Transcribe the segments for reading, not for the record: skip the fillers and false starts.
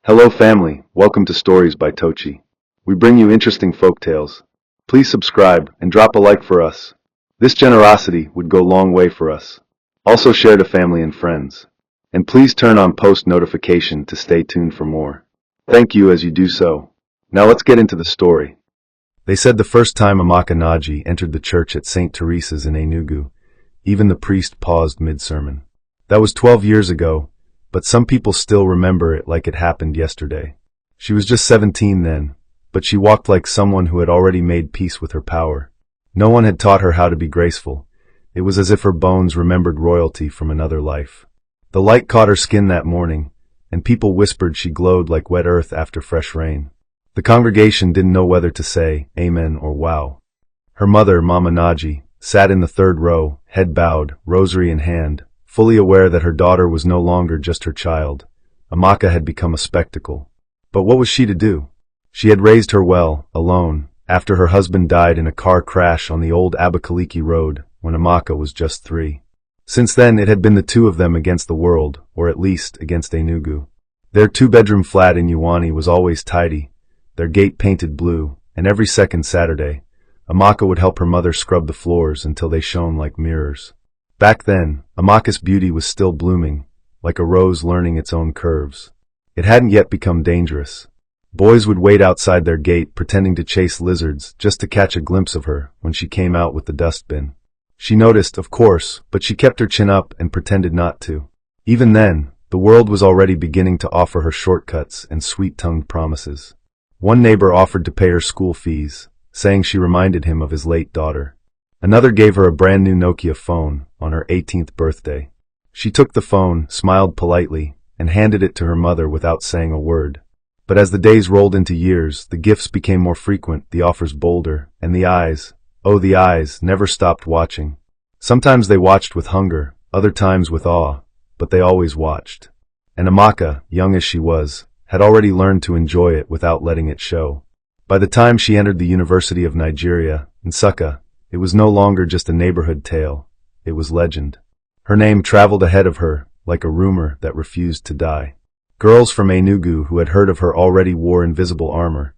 Hello family, welcome to Stories by Tochi. We bring you interesting folk tales. Please subscribe and drop a like for us. This generosity would go a long way for us. Also share to family and friends. And please turn on post notification to stay tuned for more. Thank you as you do so. Now let's get into the story. They said the first time Amaka Naji entered the church at St. Teresa's in Enugu, even the priest paused mid-sermon. That was 12 years ago, but some people still remember it like it happened yesterday. She was just 17 then, but she walked like someone who had already made peace with her power. No one had taught her how to be graceful. It was as if her bones remembered royalty from another life. The light caught her skin that morning, and people whispered she glowed like wet earth after fresh rain. The congregation didn't know whether to say amen or wow. Her mother, Mama Naji, sat in the third row, head bowed, rosary in hand, fully aware that her daughter was no longer just her child. Amaka had become a spectacle. But what was she to do? She had raised her well, alone, after her husband died in a car crash on the old Abakaliki road when Amaka was just 3. Since then it had been the two of them against the world, or at least against Enugu. Their 2-bedroom flat in Uwani was always tidy, their gate painted blue, and every second Saturday, Amaka would help her mother scrub the floors until they shone like mirrors. Back then, Amaka's beauty was still blooming, like a rose learning its own curves. It hadn't yet become dangerous. Boys would wait outside their gate pretending to chase lizards just to catch a glimpse of her when she came out with the dustbin. She noticed, of course, but she kept her chin up and pretended not to. Even then, the world was already beginning to offer her shortcuts and sweet-tongued promises. One neighbor offered to pay her school fees, saying she reminded him of his late daughter. Another gave her a brand new Nokia phone on her 18th birthday. She took the phone, smiled politely, and handed it to her mother without saying a word. But as the days rolled into years, the gifts became more frequent, the offers bolder, and the eyes, oh the eyes, never stopped watching. Sometimes they watched with hunger, other times with awe, but they always watched. And Amaka, young as she was, had already learned to enjoy it without letting it show. By the time she entered the University of Nigeria, Nsukka, it was no longer just a neighborhood tale, it was legend. Her name traveled ahead of her, like a rumor that refused to die. Girls from Enugu who had heard of her already wore invisible armor,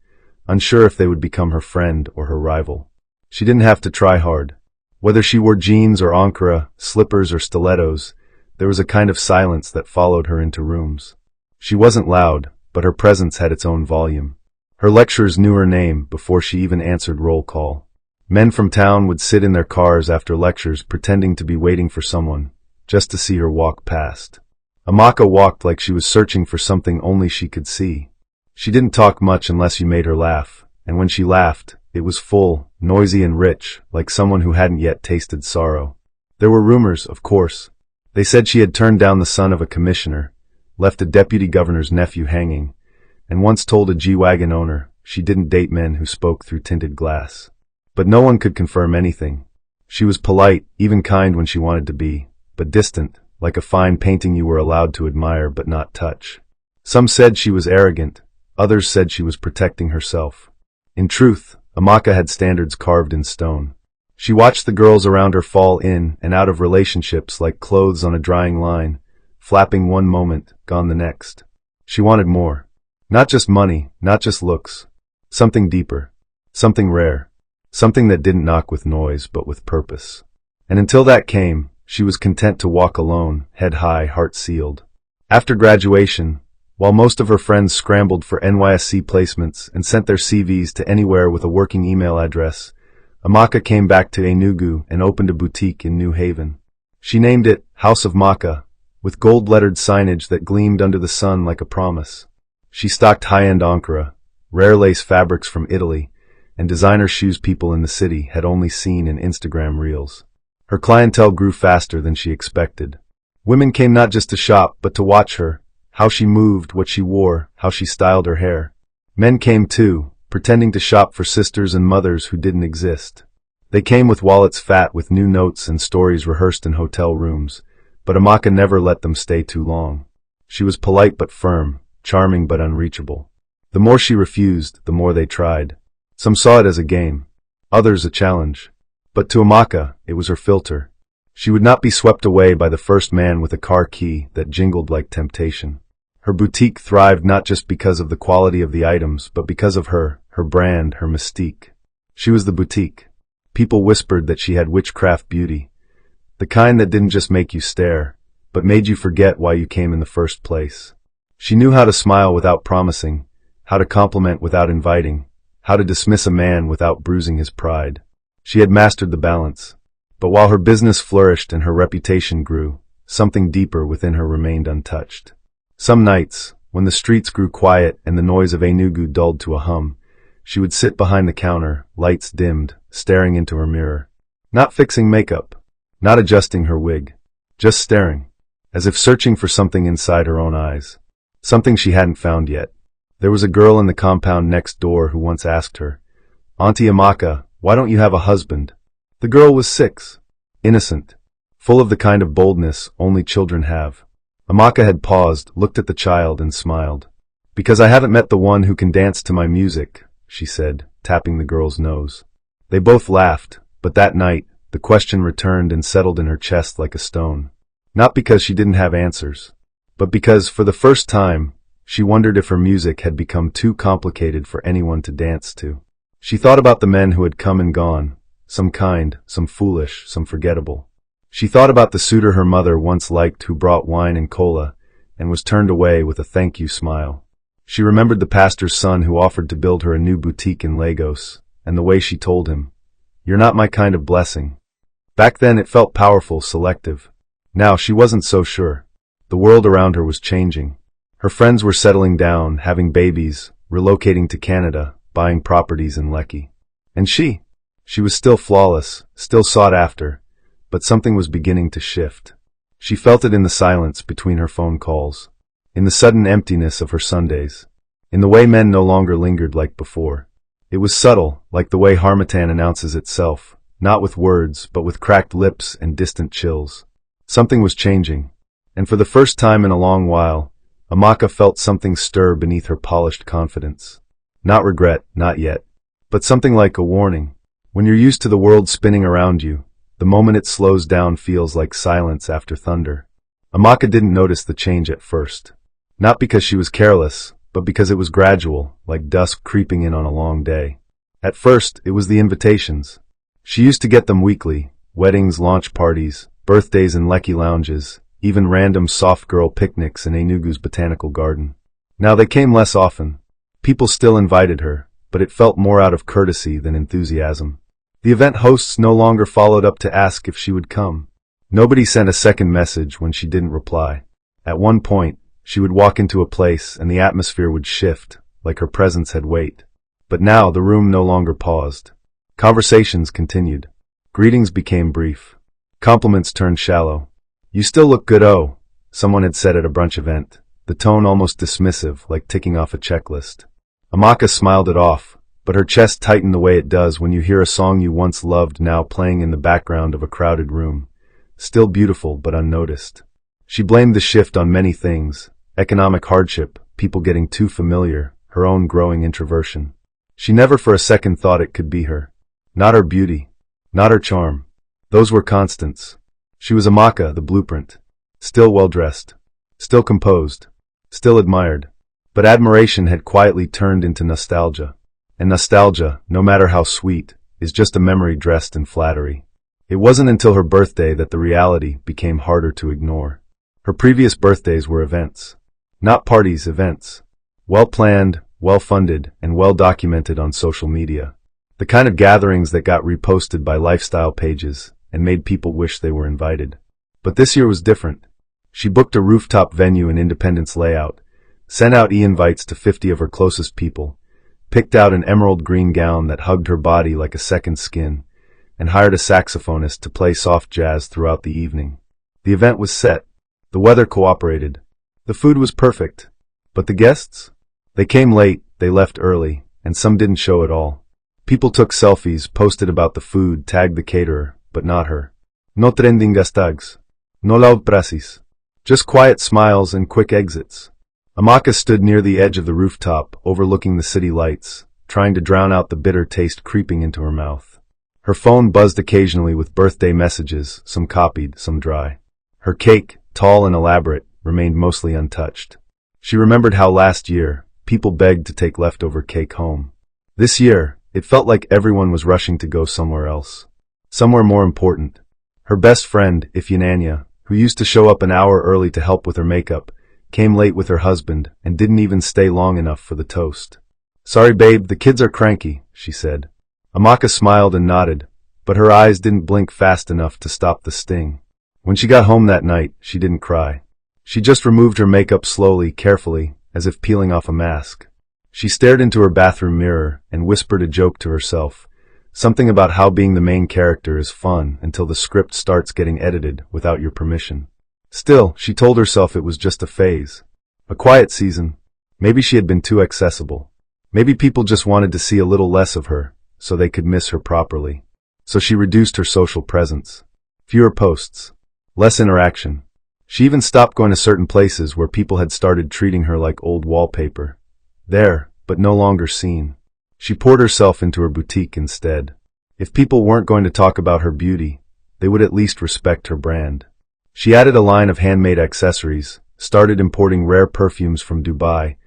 unsure if they would become her friend or her rival. She didn't have to try hard. Whether she wore jeans or ankara, slippers or stilettos, there was a kind of silence that followed her into rooms. She wasn't loud, but her presence had its own volume. Her lecturers knew her name before she even answered roll call. Men from town would sit in their cars after lectures pretending to be waiting for someone, just to see her walk past. Amaka walked like she was searching for something only she could see. She didn't talk much unless you made her laugh, and when she laughed, it was full, noisy and rich, like someone who hadn't yet tasted sorrow. There were rumors, of course. They said she had turned down the son of a commissioner, left a deputy governor's nephew hanging, and once told a G-Wagon owner she didn't date men who spoke through tinted glass. But no one could confirm anything. She was polite, even kind when she wanted to be, but distant, like a fine painting you were allowed to admire but not touch. Some said she was arrogant, others said she was protecting herself. In truth, Amaka had standards carved in stone. She watched the girls around her fall in and out of relationships like clothes on a drying line, flapping one moment, gone the next. She wanted more. Not just money, not just looks. Something deeper. Something rare. Something that didn't knock with noise, but with purpose. And until that came, she was content to walk alone, head high, heart sealed. After graduation, while most of her friends scrambled for NYSC placements and sent their CVs to anywhere with a working email address, Amaka came back to Enugu and opened a boutique in New Haven. She named it House of Maka, with gold-lettered signage that gleamed under the sun like a promise. She stocked high-end ankara, rare lace fabrics from Italy, and designer shoes people in the city had only seen in Instagram reels. Her clientele grew faster than she expected. Women came not just to shop, but to watch her, how she moved, what she wore, how she styled her hair. Men came too, pretending to shop for sisters and mothers who didn't exist. They came with wallets fat with new notes and stories rehearsed in hotel rooms, but Amaka never let them stay too long. She was polite but firm, charming but unreachable. The more she refused, the more they tried. Some saw it as a game, others a challenge. But to Amaka, it was her filter. She would not be swept away by the first man with a car key that jingled like temptation. Her boutique thrived not just because of the quality of the items, but because of her brand, her mystique. She was the boutique. People whispered that she had witchcraft beauty, the kind that didn't just make you stare, but made you forget why you came in the first place. She knew how to smile without promising, how to compliment without inviting, how to dismiss a man without bruising his pride. She had mastered the balance. But while her business flourished and her reputation grew, something deeper within her remained untouched. Some nights, when the streets grew quiet and the noise of Enugu dulled to a hum, she would sit behind the counter, lights dimmed, staring into her mirror. Not fixing makeup, not adjusting her wig, just staring, as if searching for something inside her own eyes. Something she hadn't found yet. There was a girl in the compound next door who once asked her, "Auntie Amaka, why don't you have a husband?" The girl was 6, innocent, full of the kind of boldness only children have. Amaka had paused, looked at the child, and smiled. "Because I haven't met the one who can dance to my music," she said, tapping the girl's nose. They both laughed, but that night, the question returned and settled in her chest like a stone. Not because she didn't have answers, but because, for the first time, she wondered if her music had become too complicated for anyone to dance to. She thought about the men who had come and gone, some kind, some foolish, some forgettable. She thought about the suitor her mother once liked who brought wine and cola, and was turned away with a thank you smile. She remembered the pastor's son who offered to build her a new boutique in Lagos, and the way she told him, "You're not my kind of blessing." Back then it felt powerful, selective. Now she wasn't so sure. The world around her was changing. Her friends were settling down, having babies, relocating to Canada, buying properties in Lekki. And she was still flawless, still sought after, but something was beginning to shift. She felt it in the silence between her phone calls, in the sudden emptiness of her Sundays, in the way men no longer lingered like before. It was subtle, like the way Harmattan announces itself, not with words, but with cracked lips and distant chills. Something was changing, and for the first time in a long while, Amaka felt something stir beneath her polished confidence. Not regret, not yet, but something like a warning. When you're used to the world spinning around you, the moment it slows down feels like silence after thunder. Amaka didn't notice the change at first. Not because she was careless, but because it was gradual, like dusk creeping in on a long day. At first, it was the invitations. She used to get them weekly: weddings, launch parties, birthdays in Lekki lounges, even random soft girl picnics in Enugu's botanical garden. Now they came less often. People still invited her, but it felt more out of courtesy than enthusiasm. The event hosts no longer followed up to ask if she would come. Nobody sent a second message when she didn't reply. At one point, she would walk into a place and the atmosphere would shift, like her presence had weight. But now the room no longer paused. Conversations continued. Greetings became brief. Compliments turned shallow. "You still look good, oh," someone had said at a brunch event, the tone almost dismissive, like ticking off a checklist. Amaka smiled it off, but her chest tightened the way it does when you hear a song you once loved now playing in the background of a crowded room, still beautiful but unnoticed. She blamed the shift on many things: economic hardship, people getting too familiar, her own growing introversion. She never for a second thought it could be her. Not her beauty, not her charm. Those were constants. She was Amaka, the blueprint. Still well-dressed, still composed, still admired. But admiration had quietly turned into nostalgia. And nostalgia, no matter how sweet, is just a memory dressed in flattery. It wasn't until her birthday that the reality became harder to ignore. Her previous birthdays were events. Not parties, events. Well-planned, well-funded, and well-documented on social media. The kind of gatherings that got reposted by lifestyle pages and made people wish they were invited. But this year was different. She booked a rooftop venue in Independence Layout, sent out e-invites to 50 of her closest people, picked out an emerald green gown that hugged her body like a second skin, and hired a saxophonist to play soft jazz throughout the evening. The event was set. The weather cooperated. The food was perfect. But the guests? They came late, they left early, and some didn't show at all. People took selfies, posted about the food, tagged the caterer, but not her. No trending hashtags. No loud prasis. Just quiet smiles and quick exits. Amaka stood near the edge of the rooftop, overlooking the city lights, trying to drown out the bitter taste creeping into her mouth. Her phone buzzed occasionally with birthday messages, some copied, some dry. Her cake, tall and elaborate, remained mostly untouched. She remembered how last year, people begged to take leftover cake home. This year, it felt like everyone was rushing to go somewhere else. Somewhere more important. Her best friend, Ifyananya, who used to show up an hour early to help with her makeup, came late with her husband and didn't even stay long enough for the toast. "Sorry babe, the kids are cranky," she said. Amaka smiled and nodded, but her eyes didn't blink fast enough to stop the sting. When she got home that night, she didn't cry. She just removed her makeup slowly, carefully, as if peeling off a mask. She stared into her bathroom mirror and whispered a joke to herself, something about how being the main character is fun until the script starts getting edited without your permission. Still, she told herself it was just a phase. A quiet season. Maybe she had been too accessible. Maybe people just wanted to see a little less of her, so they could miss her properly. So she reduced her social presence. Fewer posts. Less interaction. She even stopped going to certain places where people had started treating her like old wallpaper. There, but no longer seen. She poured herself into her boutique instead. If people weren't going to talk about her beauty, they would at least respect her brand. She added a line of handmade accessories, started importing rare perfumes from Dubai,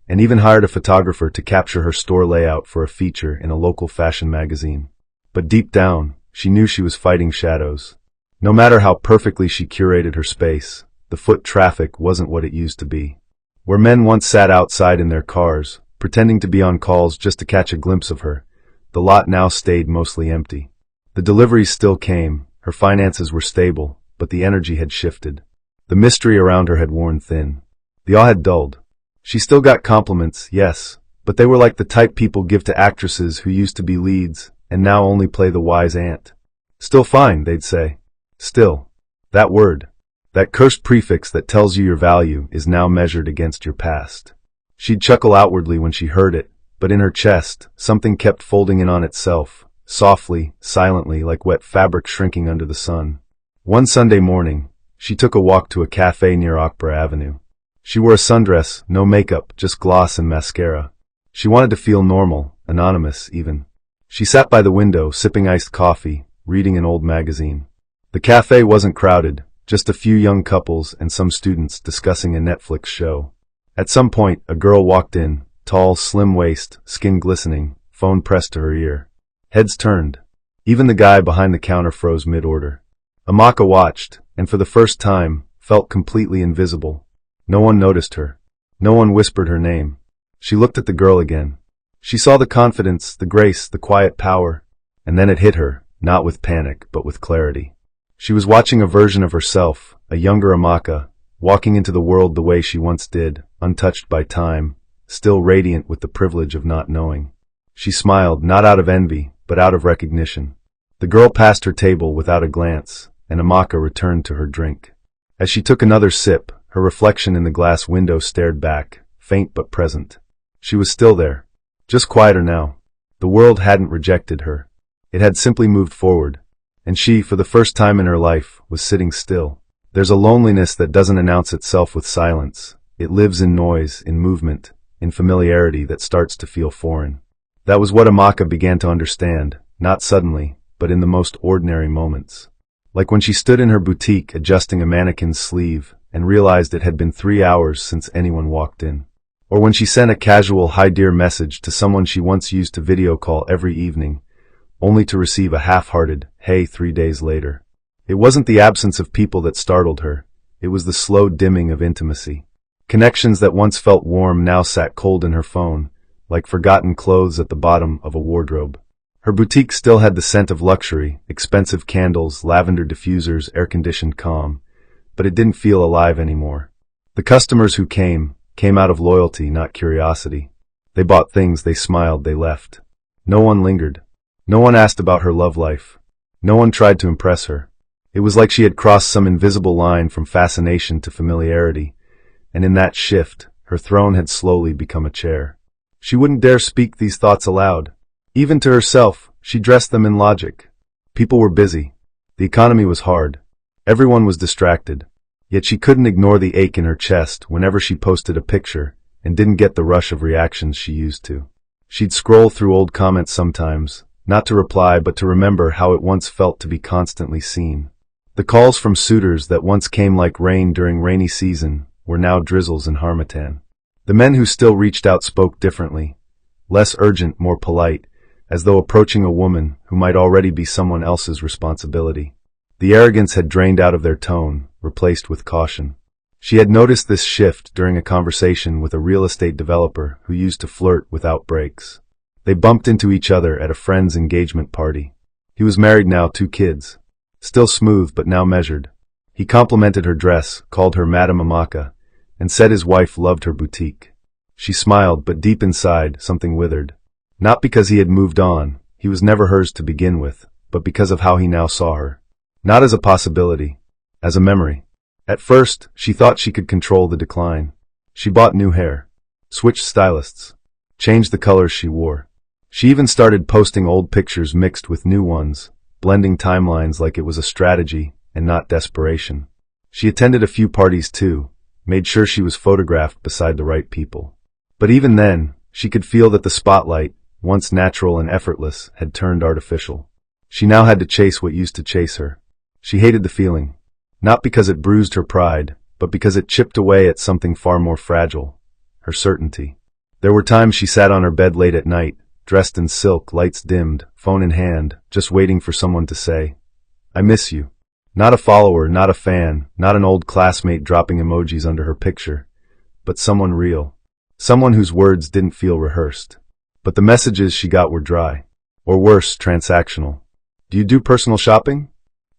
and even hired a photographer to capture her store layout for a feature in a local fashion magazine. But deep down, she knew she was fighting shadows. No matter how perfectly she curated her space, the foot traffic wasn't what it used to be. Where men once sat outside in their cars, pretending to be on calls just to catch a glimpse of her, the lot now stayed mostly empty. The deliveries still came, her finances were stable, but the energy had shifted. The mystery around her had worn thin. The awe had dulled. She still got compliments, yes, but they were like the type people give to actresses who used to be leads and now only play the wise aunt. Still fine, they'd say. Still. That word, that cursed prefix that tells you your value, is now measured against your past. She'd chuckle outwardly when she heard it, but in her chest, something kept folding in on itself, softly, silently, like wet fabric shrinking under the sun. One Sunday morning, she took a walk to a cafe near Akbar Avenue. She wore a sundress, no makeup, just gloss and mascara. She wanted to feel normal, anonymous even. She sat by the window, sipping iced coffee, reading an old magazine. The cafe wasn't crowded, just a few young couples and some students discussing a Netflix show. At some point, a girl walked in, tall, slim waist, skin glistening, phone pressed to her ear. Heads turned. Even the guy behind the counter froze mid-order. Amaka watched, and for the first time, felt completely invisible. No one noticed her. No one whispered her name. She looked at the girl again. She saw the confidence, the grace, the quiet power, and then it hit her, not with panic, but with clarity. She was watching a version of herself, a younger Amaka, walking into the world the way she once did, untouched by time, still radiant with the privilege of not knowing. She smiled, not out of envy, but out of recognition. The girl passed her table without a glance, and Amaka returned to her drink. As she took another sip, her reflection in the glass window stared back, faint but present. She was still there. Just quieter now. The world hadn't rejected her. It had simply moved forward. And she, for the first time in her life, was sitting still. There's a loneliness that doesn't announce itself with silence. It lives in noise, in movement, in familiarity that starts to feel foreign. That was what Amaka began to understand, not suddenly, but in the most ordinary moments. Like when she stood in her boutique adjusting a mannequin's sleeve and realized it had been 3 hours since anyone walked in. Or when she sent a casual hi dear message to someone she once used to video call every evening, only to receive a half-hearted, hey 3 days later. It wasn't the absence of people that startled her, it was the slow dimming of intimacy. Connections that once felt warm now sat cold in her phone, like forgotten clothes at the bottom of a wardrobe. Her boutique still had the scent of luxury, expensive candles, lavender diffusers, air-conditioned calm, but it didn't feel alive anymore. The customers who came out of loyalty, not curiosity. They bought things, they smiled, they left. No one lingered. No one asked about her love life. No one tried to impress her. It was like she had crossed some invisible line from fascination to familiarity, and in that shift, her throne had slowly become a chair. She wouldn't dare speak these thoughts aloud. Even to herself, she dressed them in logic. People were busy. The economy was hard. Everyone was distracted. Yet she couldn't ignore the ache in her chest whenever she posted a picture and didn't get the rush of reactions she used to. She'd scroll through old comments sometimes, not to reply but to remember how it once felt to be constantly seen. The calls from suitors that once came like rain during rainy season were now drizzles in Harmattan. The men who still reached out spoke differently, less urgent, more polite, as though approaching a woman who might already be someone else's responsibility. The arrogance had drained out of their tone, replaced with caution. She had noticed this shift during a conversation with a real estate developer who used to flirt without breaks. They bumped into each other at a friend's engagement party. He was married now, 2 kids. Still smooth but now measured. He complimented her dress, called her Madame Amaka, and said his wife loved her boutique. She smiled, but deep inside, something withered. Not because he had moved on, he was never hers to begin with, but because of how he now saw her. Not as a possibility, as a memory. At first, she thought she could control the decline. She bought new hair, switched stylists, changed the colors she wore. She even started posting old pictures mixed with new ones, blending timelines like it was a strategy and not desperation. She attended a few parties too, made sure she was photographed beside the right people. But even then, she could feel that the spotlight, once natural and effortless, had turned artificial. She now had to chase what used to chase her. She hated the feeling. Not because it bruised her pride, but because it chipped away at something far more fragile, her certainty. There were times she sat on her bed late at night, dressed in silk, lights dimmed, phone in hand, just waiting for someone to say, "I miss you." Not a follower, not a fan, not an old classmate dropping emojis under her picture, but someone real. Someone whose words didn't feel rehearsed. But the messages she got were dry. Or worse, transactional. "Do you do personal shopping?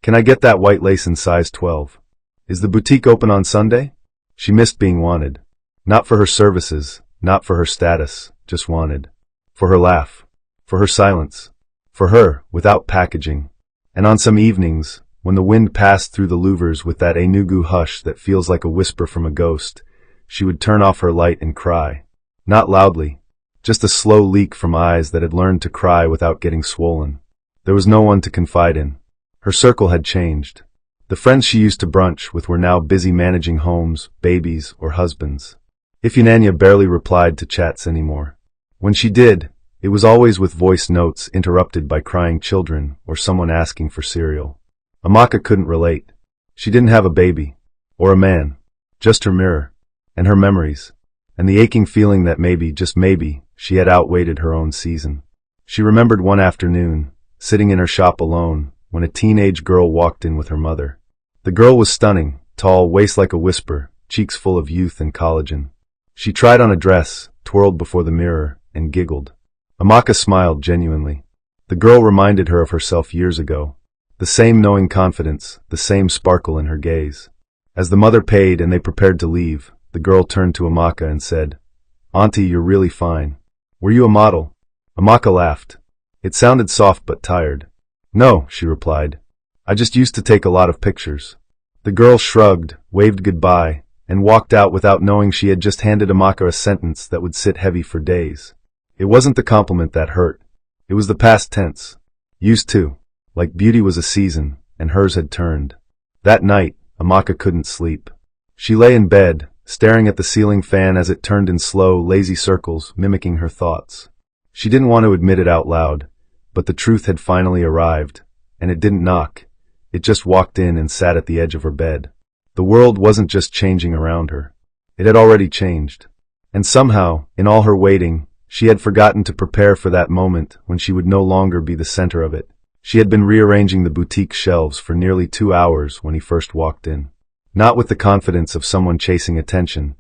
Can I get that white lace in size 12? Is the boutique open on Sunday?" She missed being wanted. Not for her services, not for her status, just wanted. For her laugh. For her silence. For her, without packaging. And on some evenings, when the wind passed through the louvers with that Enugu hush that feels like a whisper from a ghost, she would turn off her light and cry. Not loudly. Just a slow leak from eyes that had learned to cry without getting swollen. There was no one to confide in. Her circle had changed. The friends she used to brunch with were now busy managing homes, babies, or husbands. Ifeanyi barely replied to chats anymore. When she did, it was always with voice notes interrupted by crying children or someone asking for cereal. Amaka couldn't relate. She didn't have a baby. Or a man. Just her mirror. And her memories. And the aching feeling that maybe, just maybe, she had outwaited her own season. She remembered one afternoon, sitting in her shop alone, when a teenage girl walked in with her mother. The girl was stunning, tall, waist like a whisper, cheeks full of youth and collagen. She tried on a dress, twirled before the mirror, and giggled. Amaka smiled genuinely. The girl reminded her of herself years ago. The same knowing confidence, the same sparkle in her gaze. As the mother paid and they prepared to leave, the girl turned to Amaka and said, "Auntie, you're really fine. Were you a model?" Amaka laughed. It sounded soft but tired. "No," she replied. "I just used to take a lot of pictures." The girl shrugged, waved goodbye, and walked out without knowing she had just handed Amaka a sentence that would sit heavy for days. It wasn't the compliment that hurt. It was the past tense. Used to. Like beauty was a season, and hers had turned. That night, Amaka couldn't sleep. She lay in bed, staring at the ceiling fan as it turned in slow, lazy circles, mimicking her thoughts. She didn't want to admit it out loud, but the truth had finally arrived, and it didn't knock. It just walked in and sat at the edge of her bed. The world wasn't just changing around her. It had already changed. And somehow, in all her waiting, she had forgotten to prepare for that moment when she would no longer be the center of it. She had been rearranging the boutique shelves for nearly 2 hours when he first walked in. Not with the confidence of someone chasing attention,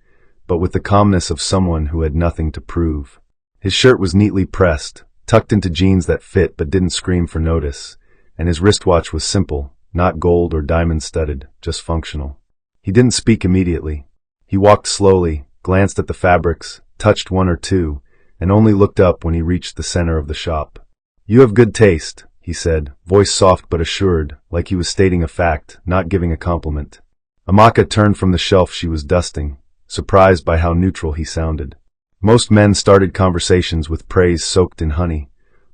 but with the calmness of someone who had nothing to prove. His shirt was neatly pressed, tucked into jeans that fit but didn't scream for notice, and his wristwatch was simple, not gold or diamond-studded, just functional. He didn't speak immediately. He walked slowly, glanced at the fabrics, touched one or two, and only looked up when he reached the center of the shop. "You have good taste," he said, voice soft but assured, like he was stating a fact, not giving a compliment. Amaka turned from the shelf she was dusting, surprised by how neutral he sounded. Most men started conversations with praise soaked in honey,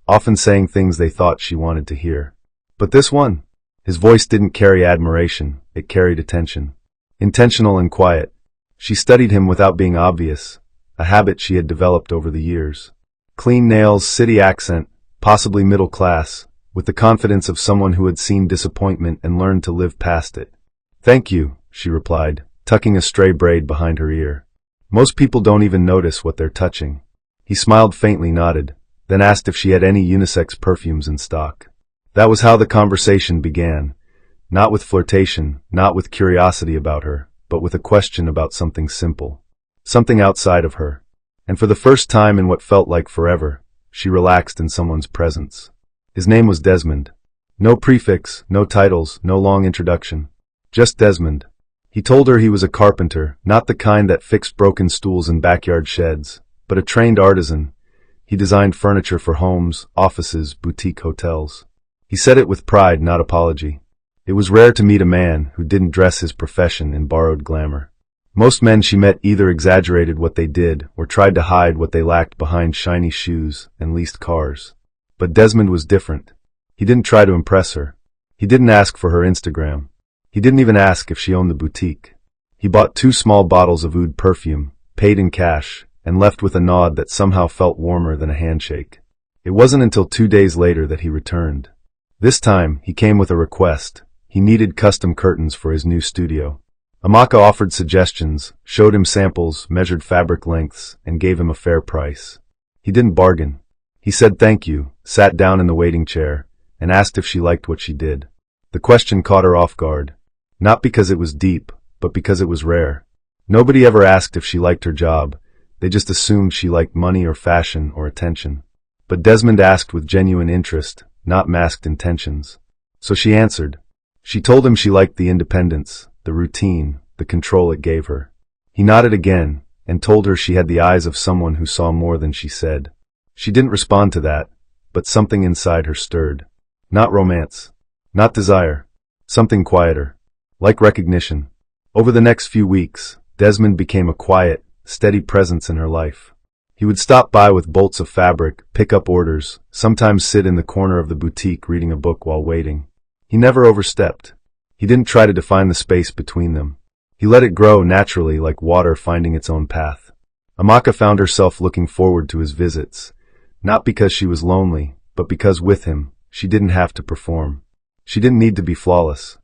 often saying things they thought she wanted to hear. But this one? His voice didn't carry admiration, it carried attention. Intentional and quiet. She studied him without being obvious, a habit she had developed over the years. Clean nails, city accent, possibly middle class, with the confidence of someone who had seen disappointment and learned to live past it. "Thank you," she replied, tucking a stray braid behind her ear. Most people don't even notice what they're touching. He smiled faintly, nodded, then asked if she had any unisex perfumes in stock. That was how the conversation began. Not with flirtation, not with curiosity about her, but with a question about something simple. Something outside of her. And for the first time in what felt like forever, she relaxed in someone's presence. His name was Desmond. No prefix, no titles, no long introduction. Just Desmond. He told her he was a carpenter, not the kind that fixed broken stools in backyard sheds, but a trained artisan. He designed furniture for homes, offices, boutique hotels. He said it with pride, not apology. It was rare to meet a man who didn't dress his profession in borrowed glamour. Most men she met either exaggerated what they did or tried to hide what they lacked behind shiny shoes and leased cars. But Desmond was different. He didn't try to impress her. He didn't ask for her Instagram. He didn't even ask if she owned the boutique. He bought 2 small bottles of oud perfume, paid in cash, and left with a nod that somehow felt warmer than a handshake. It wasn't until 2 days later that he returned. This time, he came with a request. He needed custom curtains for his new studio. Amaka offered suggestions, showed him samples, measured fabric lengths, and gave him a fair price. He didn't bargain. He said thank you, sat down in the waiting chair, and asked if she liked what she did. The question caught her off guard. Not because it was deep, but because it was rare. Nobody ever asked if she liked her job. They just assumed she liked money or fashion or attention. But Desmond asked with genuine interest, not masked intentions. So she answered. She told him she liked the independence, the routine, the control it gave her. He nodded again, and told her she had the eyes of someone who saw more than she said. She didn't respond to that, but something inside her stirred. Not romance. Not desire. Something quieter. Like recognition. Over the next few weeks, Desmond became a quiet, steady presence in her life. He would stop by with bolts of fabric, pick up orders, sometimes sit in the corner of the boutique reading a book while waiting. He never overstepped. He didn't try to define the space between them. He let it grow naturally, like water finding its own path. Amaka found herself looking forward to his visits, not because she was lonely, but because with him, she didn't have to perform. She didn't need to be flawless.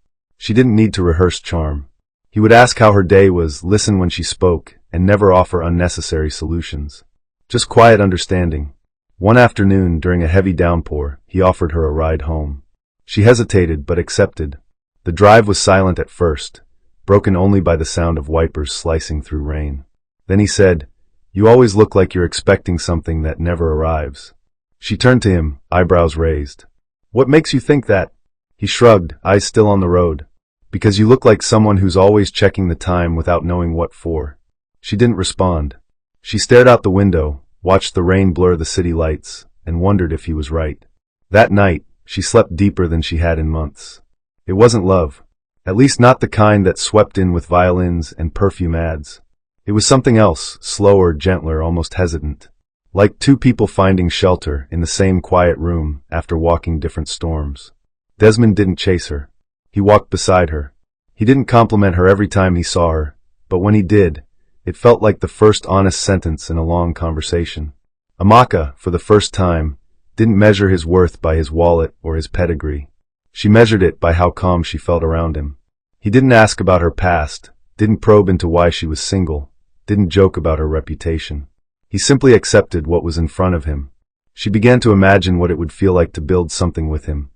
She didn't need to rehearse charm. He would ask how her day was, listen when she spoke, and never offer unnecessary solutions. Just quiet understanding. One afternoon, during a heavy downpour, he offered her a ride home. She hesitated, but accepted. The drive was silent at first, broken only by the sound of wipers slicing through rain. Then he said, "You always look like you're expecting something that never arrives." She turned to him, eyebrows raised. "What makes you think that?" He shrugged, eyes still on the road. "Because you look like someone who's always checking the time without knowing what for." She didn't respond. She stared out the window, watched the rain blur the city lights, and wondered if he was right. That night, she slept deeper than she had in months. It wasn't love. At least not the kind that swept in with violins and perfume ads. It was something else, slower, gentler, almost hesitant. Like 2 people finding shelter in the same quiet room after walking different storms. Desmond didn't chase her. He walked beside her. He didn't compliment her every time he saw her, but when he did, it felt like the first honest sentence in a long conversation. Amaka, for the first time, didn't measure his worth by his wallet or his pedigree. She measured it by how calm she felt around him. He didn't ask about her past, didn't probe into why she was single, didn't joke about her reputation. He simply accepted what was in front of him. She began to imagine what it would feel like to build something with him.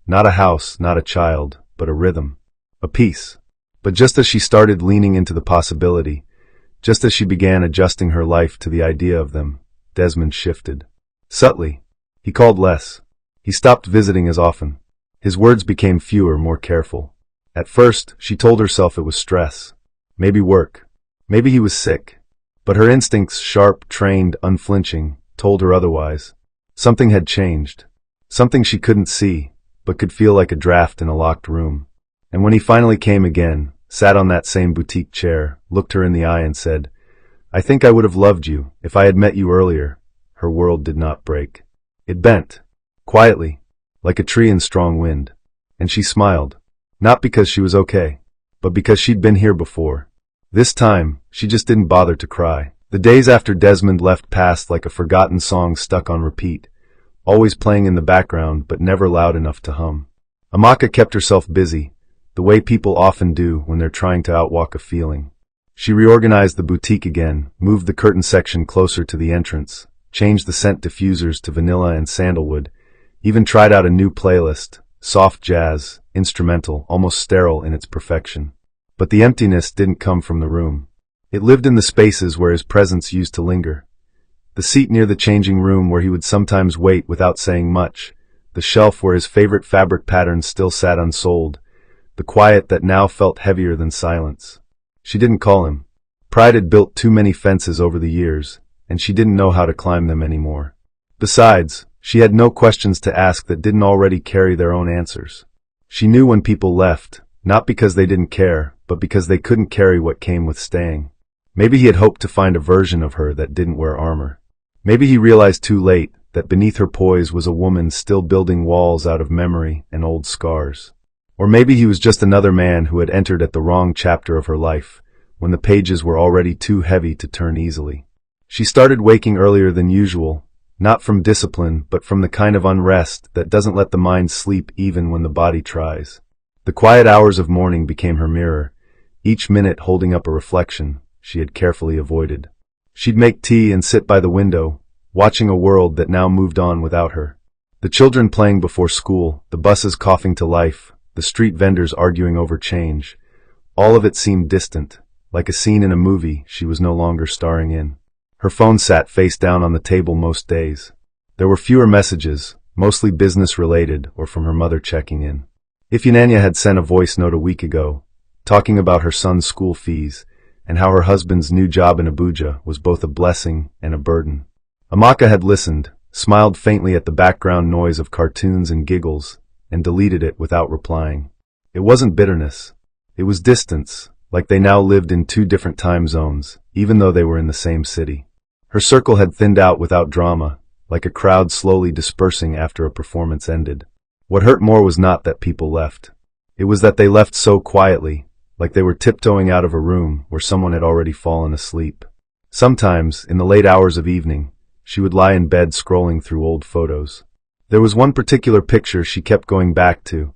Not a house, not a child, but a rhythm. A peace. But just as she started leaning into the possibility, just as she began adjusting her life to the idea of them, Desmond shifted. Subtly. He called less. He stopped visiting as often. His words became fewer, more careful. At first, she told herself it was stress. Maybe work. Maybe he was sick. But her instincts, sharp, trained, unflinching, told her otherwise. Something had changed. Something she couldn't see, but could feel like a draft in a locked room. And when he finally came again, sat on that same boutique chair, looked her in the eye and said, "I think I would have loved you if I had met you earlier," her world did not break. It bent. Quietly. Like a tree in strong wind. And she smiled. Not because she was okay, but because she'd been here before. This time, she just didn't bother to cry. The days after Desmond left passed like a forgotten song stuck on repeat, always playing in the background but never loud enough to hum. Amaka kept herself busy, the way people often do when they're trying to outwalk a feeling. She reorganized the boutique again, moved the curtain section closer to the entrance, changed the scent diffusers to vanilla and sandalwood, even tried out a new playlist, soft jazz, instrumental, almost sterile in its perfection. But the emptiness didn't come from the room. It lived in the spaces where his presence used to linger. The seat near the changing room where he would sometimes wait without saying much, the shelf where his favorite fabric patterns still sat unsold, the quiet that now felt heavier than silence. She didn't call him. Pride had built too many fences over the years, and she didn't know how to climb them anymore. Besides, she had no questions to ask that didn't already carry their own answers. She knew when people left, not because they didn't care, but because they couldn't carry what came with staying. Maybe he had hoped to find a version of her that didn't wear armor. Maybe he realized too late that beneath her poise was a woman still building walls out of memory and old scars. Or maybe he was just another man who had entered at the wrong chapter of her life, when the pages were already too heavy to turn easily. She started waking earlier than usual, not from discipline, but from the kind of unrest that doesn't let the mind sleep even when the body tries. The quiet hours of morning became her mirror, each minute holding up a reflection she had carefully avoided. She'd make tea and sit by the window, watching a world that now moved on without her. The children playing before school, the buses coughing to life, the street vendors arguing over change. All of it seemed distant, like a scene in a movie she was no longer starring in. Her phone sat face down on the table most days. There were fewer messages, mostly business-related or from her mother checking in. Ifeanyi had sent a voice note a week ago, talking about her son's school fees, and how her husband's new job in Abuja was both a blessing and a burden. Amaka had listened, smiled faintly at the background noise of cartoons and giggles, and deleted it without replying. It wasn't bitterness. It was distance, like they now lived in two different time zones, even though they were in the same city. Her circle had thinned out without drama, like a crowd slowly dispersing after a performance ended. What hurt more was not that people left. It was that they left so quietly, like they were tiptoeing out of a room where someone had already fallen asleep. Sometimes, in the late hours of evening, she would lie in bed scrolling through old photos. There was one particular picture she kept going back to,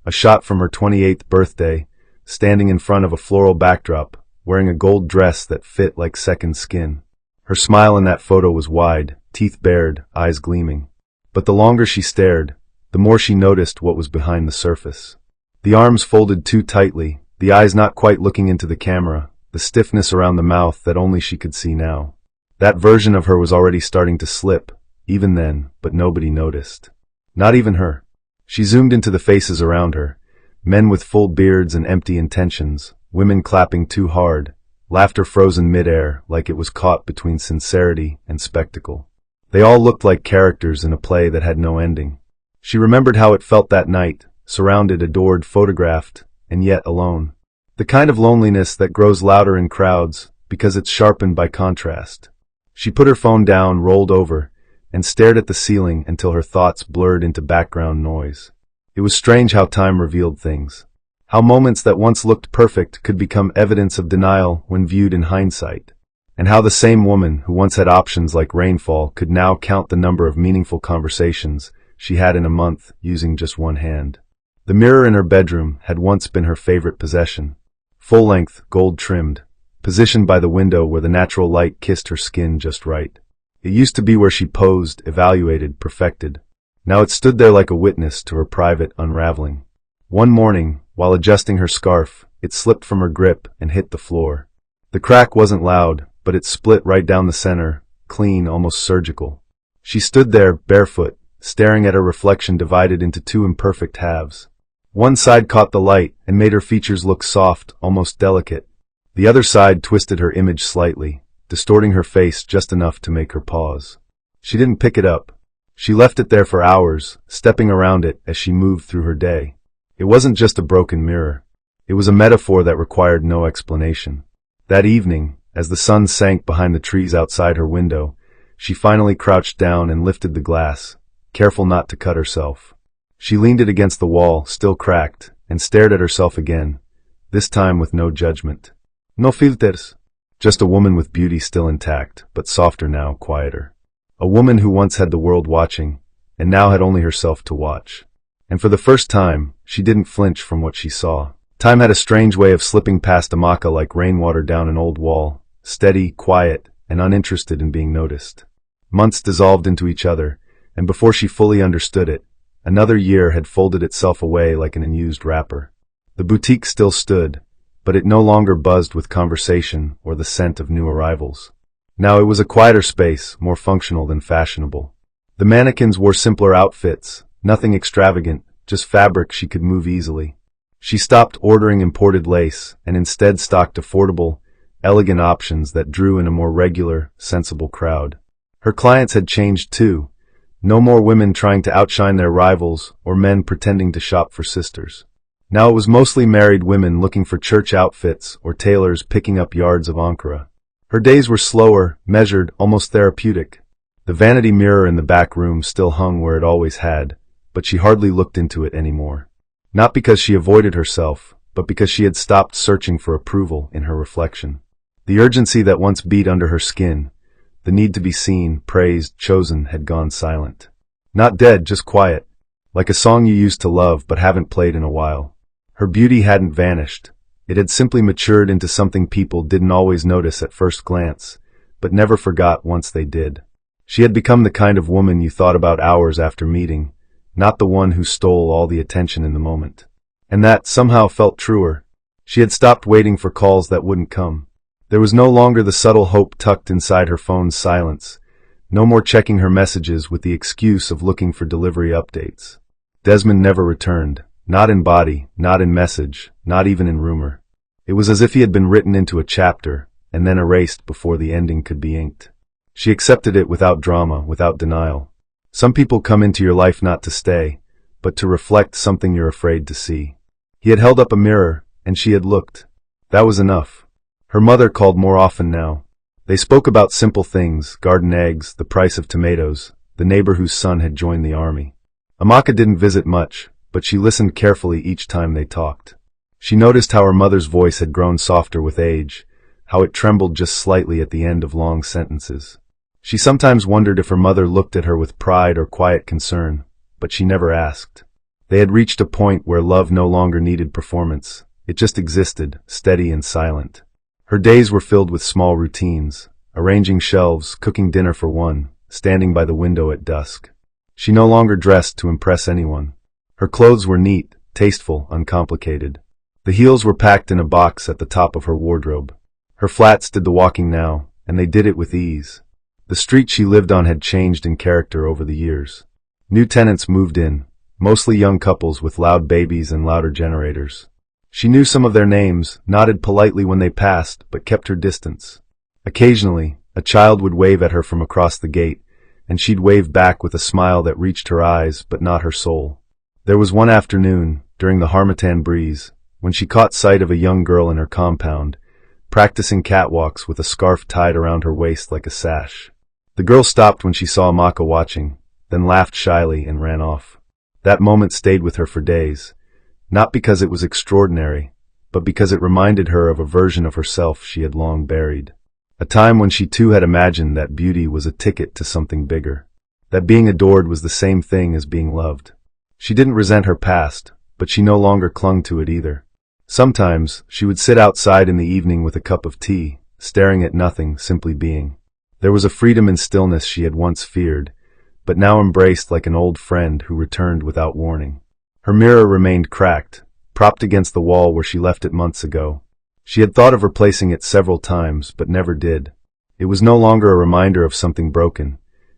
a shot from her 28th birthday, standing in front of a floral backdrop, wearing a gold dress that fit like second skin. Her smile in that photo was wide, teeth bared, eyes gleaming. But the longer she stared, the more she noticed what was behind the surface. The arms folded too tightly, the eyes not quite looking into the camera, the stiffness around the mouth that only she could see now. That version of her was already starting to slip, even then, but nobody noticed. Not even her. She zoomed into the faces around her, men with full beards and empty intentions, women clapping too hard, laughter frozen midair like it was caught between sincerity and spectacle. They all looked like characters in a play that had no ending. She remembered how it felt that night, surrounded, adored, photographed, and yet alone. The kind of loneliness that grows louder in crowds because it's sharpened by contrast. She put her phone down, rolled over, and stared at the ceiling until her thoughts blurred into background noise. It was strange how time revealed things. How moments that once looked perfect could become evidence of denial when viewed in hindsight. And how the same woman who once had options like rainfall could now count the number of meaningful conversations she had in a month using just one hand. The mirror in her bedroom had once been her favorite possession. Full-length, gold-trimmed, positioned by the window where the natural light kissed her skin just right. It used to be where she posed, evaluated, perfected. Now it stood there like a witness to her private unraveling. One morning, while adjusting her scarf, it slipped from her grip and hit the floor. The crack wasn't loud, but it split right down the center, clean, almost surgical. She stood there, barefoot, staring at her reflection divided into two imperfect halves. One side caught the light and made her features look soft, almost delicate. The other side twisted her image slightly, distorting her face just enough to make her pause. She didn't pick it up. She left it there for hours, stepping around it as she moved through her day. It wasn't just a broken mirror. It was a metaphor that required no explanation. That evening, as the sun sank behind the trees outside her window, she finally crouched down and lifted the glass, careful not to cut herself. She leaned it against the wall, still cracked, and stared at herself again, this time with no judgment. No filters. Just a woman with beauty still intact, but softer now, quieter. A woman who once had the world watching, and now had only herself to watch. And for the first time, she didn't flinch from what she saw. Time had a strange way of slipping past Amaka like rainwater down an old wall, steady, quiet, and uninterested in being noticed. Months dissolved into each other, and before she fully understood it, another year had folded itself away like an unused wrapper. The boutique still stood, but it no longer buzzed with conversation or the scent of new arrivals. Now it was a quieter space, more functional than fashionable. The mannequins wore simpler outfits, nothing extravagant, just fabric she could move easily. She stopped ordering imported lace and instead stocked affordable, elegant options that drew in a more regular, sensible crowd. Her clients had changed too. No more women trying to outshine their rivals or men pretending to shop for sisters. Now it was mostly married women looking for church outfits or tailors picking up yards of Ankara. Her days were slower, measured, almost therapeutic. The vanity mirror in the back room still hung where it always had, but she hardly looked into it anymore. Not because she avoided herself, but because she had stopped searching for approval in her reflection. The urgency that once beat under her skin, the need to be seen, praised, chosen, had gone silent. Not dead, just quiet, like a song you used to love but haven't played in a while. Her beauty hadn't vanished. It had simply matured into something people didn't always notice at first glance, but never forgot once they did. She had become the kind of woman you thought about hours after meeting, not the one who stole all the attention in the moment. And that somehow felt truer. She had stopped waiting for calls that wouldn't come. There was no longer the subtle hope tucked inside her phone's silence, no more checking her messages with the excuse of looking for delivery updates. Desmond never returned, not in body, not in message, not even in rumor. It was as if he had been written into a chapter, and then erased before the ending could be inked. She accepted it without drama, without denial. Some people come into your life not to stay, but to reflect something you're afraid to see. He had held up a mirror, and she had looked. That was enough. Her mother called more often now. They spoke about simple things, garden eggs, the price of tomatoes, the neighbor whose son had joined the army. Amaka didn't visit much, but she listened carefully each time they talked. She noticed how her mother's voice had grown softer with age, how it trembled just slightly at the end of long sentences. She sometimes wondered if her mother looked at her with pride or quiet concern, but she never asked. They had reached a point where love no longer needed performance. It just existed, steady and silent. Her days were filled with small routines, arranging shelves, cooking dinner for one, standing by the window at dusk. She no longer dressed to impress anyone. Her clothes were neat, tasteful, uncomplicated. The heels were packed in a box at the top of her wardrobe. Her flats did the walking now, and they did it with ease. The street she lived on had changed in character over the years. New tenants moved in, mostly young couples with loud babies and louder generators. She knew some of their names, nodded politely when they passed, but kept her distance. Occasionally, a child would wave at her from across the gate, and she'd wave back with a smile that reached her eyes but not her soul. There was one afternoon, during the harmattan breeze, when she caught sight of a young girl in her compound, practicing catwalks with a scarf tied around her waist like a sash. The girl stopped when she saw Amaka watching, then laughed shyly and ran off. That moment stayed with her for days, not because it was extraordinary, but because it reminded her of a version of herself she had long buried. A time when she too had imagined that beauty was a ticket to something bigger, that being adored was the same thing as being loved. She didn't resent her past, but she no longer clung to it either. Sometimes, she would sit outside in the evening with a cup of tea, staring at nothing, simply being. There was a freedom and stillness she had once feared, but now embraced like an old friend who returned without warning. Her mirror remained cracked, propped against the wall where she left it months ago. She had thought of replacing it several times, but never did. It was no longer a reminder of something broken.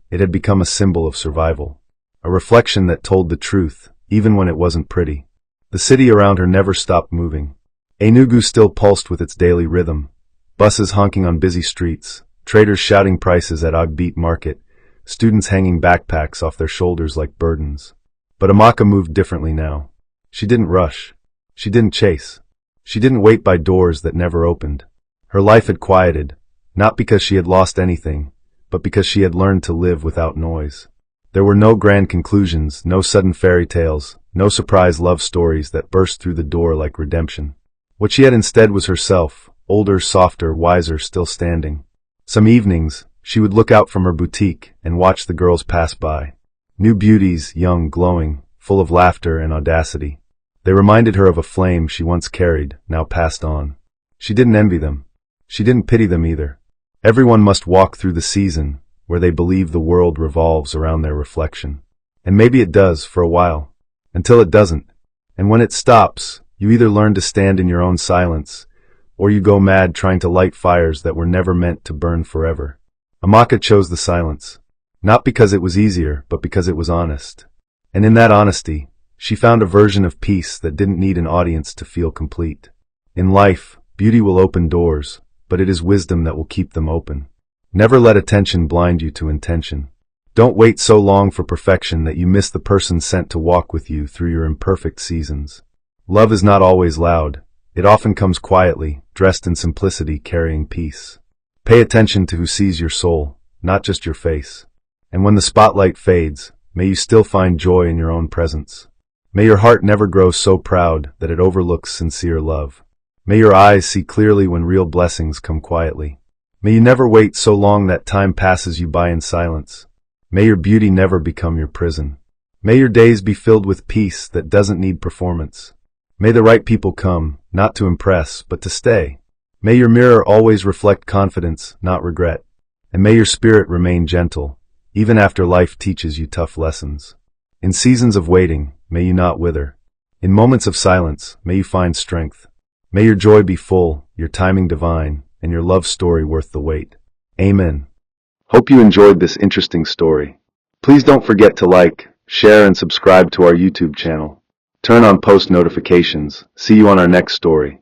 It had become a symbol of survival. A reflection that told the truth, even when it wasn't pretty. The city around her never stopped moving. Enugu still pulsed with its daily rhythm. Buses honking on busy streets, traders shouting prices at Ogbete Market, students hanging backpacks off their shoulders like burdens. But Amaka moved differently now. She didn't rush. She didn't chase. She didn't wait by doors that never opened. Her life had quieted, not because she had lost anything, but because she had learned to live without noise. There were no grand conclusions, no sudden fairy tales, no surprise love stories that burst through the door like redemption. What she had instead was herself, older, softer, wiser, still standing. Some evenings, she would look out from her boutique and watch the girls pass by. New beauties, young, glowing, full of laughter and audacity. They reminded her of a flame she once carried, now passed on. She didn't envy them. She didn't pity them either. Everyone must walk through the season where they believe the world revolves around their reflection. And maybe it does for a while, until it doesn't. And when it stops, you either learn to stand in your own silence, or you go mad trying to light fires that were never meant to burn forever. Amaka chose the silence, not because it was easier, but because it was honest. And in that honesty, she found a version of peace that didn't need an audience to feel complete. In life, beauty will open doors, but it is wisdom that will keep them open. Never let attention blind you to intention. Don't wait so long for perfection that you miss the person sent to walk with you through your imperfect seasons. Love is not always loud. It often comes quietly, dressed in simplicity, carrying peace. Pay attention to who sees your soul, not just your face. And when the spotlight fades, may you still find joy in your own presence. May your heart never grow so proud that it overlooks sincere love. May your eyes see clearly when real blessings come quietly. May you never wait so long that time passes you by in silence. May your beauty never become your prison. May your days be filled with peace that doesn't need performance. May the right people come, not to impress, but to stay. May your mirror always reflect confidence, not regret. And may your spirit remain gentle, even after life teaches you tough lessons. In seasons of waiting, may you not wither. In moments of silence, may you find strength. May your joy be full, your timing divine, and your love story worth the wait. Amen. Hope you enjoyed this interesting story. Please don't forget to like, share, and subscribe to our YouTube channel. Turn on post notifications. See you on our next story.